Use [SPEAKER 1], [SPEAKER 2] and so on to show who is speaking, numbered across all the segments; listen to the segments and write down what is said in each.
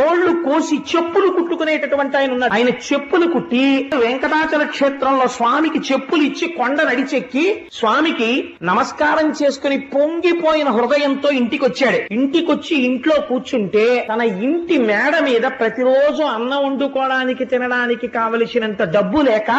[SPEAKER 1] గోళ్లు కోసి చెప్పులు కుట్టుకునేటటువంటి ఆయన ఉన్నాడు. ఆయన చెప్పులు కుట్టి వెంకటాచల క్షేత్రంలో స్వామికి చెప్పులు ఇచ్చి కొండ నడిచెక్కి స్వామికి నమస్కారం చేసుకుని పొంగిపోయిన హృదయంతో ఇంటికొచ్చాడు. ఇంటికొచ్చి ఇంట్లో కూర్చుంటే తన ఇంటి మేడ మీద ప్రతిరోజు అన్నం వండుకోవడానికి తినడానికి కావలసినంత డబ్బు లేక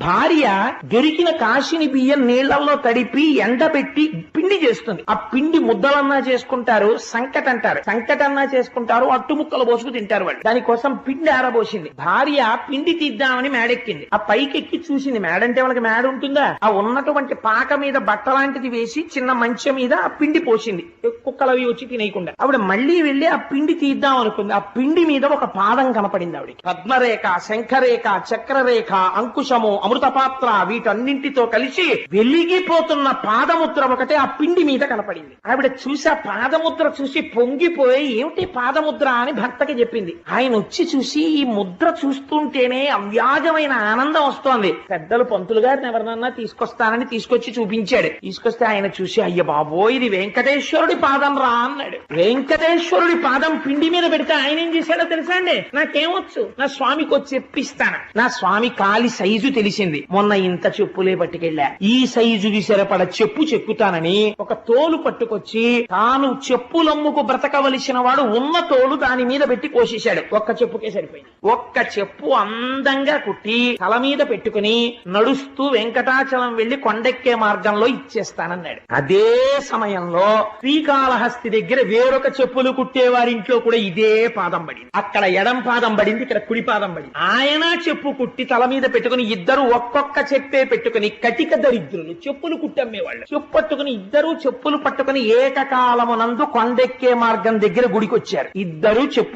[SPEAKER 1] భార్య దొరికిన కాశీని బియ్యం నీళ్లలో తడిపి ఎండబెట్టి పిండి చేస్తుంది. ఆ పిండి ముద్దలన్నా చేసుకుంటారు, సంకట అంటారు, సంకటన్నా చేసుకుంటారు, అట్టుముక్కలు పోసుకు తింటారు వాళ్ళు. దానికోసం పిండి ఆరబోసింది. భార్య పిండి తీద్దామని మేడెక్కింది. ఆ పైకెక్కి చూసింది. మేడంటే వాళ్ళకి మేడ ఉంటుందా? ఆ ఉన్నటువంటి పాక మీద బట్ట లాంటిది వేసి చిన్న మంచం మీద ఆ పిండి పోసింది, కుక్కలు అవి వచ్చి తినేయకుండా. ఆవిడ మళ్లీ వెళ్లి ఆ పిండి తీద్దాం అనుకుంది. ఆ పిండి మీద ఒక పాదం కనపడింది ఆవిడకి. పద్మరేఖ, శంఖరేఖ, చక్రరేఖ, అంకుశము, అమృతపాత్ర వీటన్నింటితో కలిసి వెలిగిపోతున్న పాదముద్ర ఒకటే ఆ పిండి మీద కనపడింది. ఆవిడ చూసి ఆ పాదముద్ర చూసి పొంగిపోయి ఏమిటి పాదముద్ర అని భర్తకి చెప్పింది. ఆయన వచ్చి చూసి ఈ ముద్ర చూస్తుంటేనే అవ్యాజమైన ఆనందం వస్తోంది. పెద్దలు పంతులు గారిని ఎవరినన్నా తీసుకొస్తానని తీసుకొచ్చి చూపించాడు. తీసుకొస్తే ఆయన చూసి అయ్య బాబోయ్ ఇది వెంకటేశ్వరుడి పాదం రా అన్నాడు. వెంకటేశ్వరుడి పాదం పిండి మీద పెడితే ఆయన ఏం చేశాడో తెలుసా అండి? నాకేమొచ్చు, నా స్వామికి వచ్చి చెప్పిస్తాను. నా స్వామి కాలి సైజు తెలిసింది. మొన్న ఇంత చెప్పులే పట్టుకెళ్ళా, ఈ సైజుకి సరిపడ చెప్పు చెక్కుతానని ఒక తోలు పట్టుకొచ్చి తాను చెప్పులమ్ముకు బ్రతకవలసిన వాడు ఉన్న తోలు దాని మీద పెట్టి కోసేశాడు. ఒక్క చెప్పుకే సరిపోయింది. ఒక్క చెప్పు అందంగా కుట్టి తల మీద పెట్టుకుని నడుస్తూ వెంకటాచలం వెళ్లి కొండెక్కే మార్గంలో ఇచ్చేస్తానన్నాడు. అదే సమయంలో శ్రీకాళహస్తి దగ్గర వేరొక చెప్పులు కుట్టేవారింట్లో కూడా ఇదే పాదం పడింది. అక్కడ ఎడం పాదం పడింది, ఇక్కడ కుడి పాదం పడింది. ఆయన చెప్పు కుట్టి తల మీద పెట్టుకుని ఇద్దరు ఒక్కొక్క చెప్పే పెట్టుకుని కటిక దరిద్రులు చెప్పులు కుట్టమ్మేవాళ్ళు చెప్పు పట్టుకుని ఇద్దరు చెప్పులు పట్టుకుని ఏకకాలమునందు కొండెక్కే మార్గం దగ్గర గుడికొచ్చారు. ఇద్దరు చెప్పు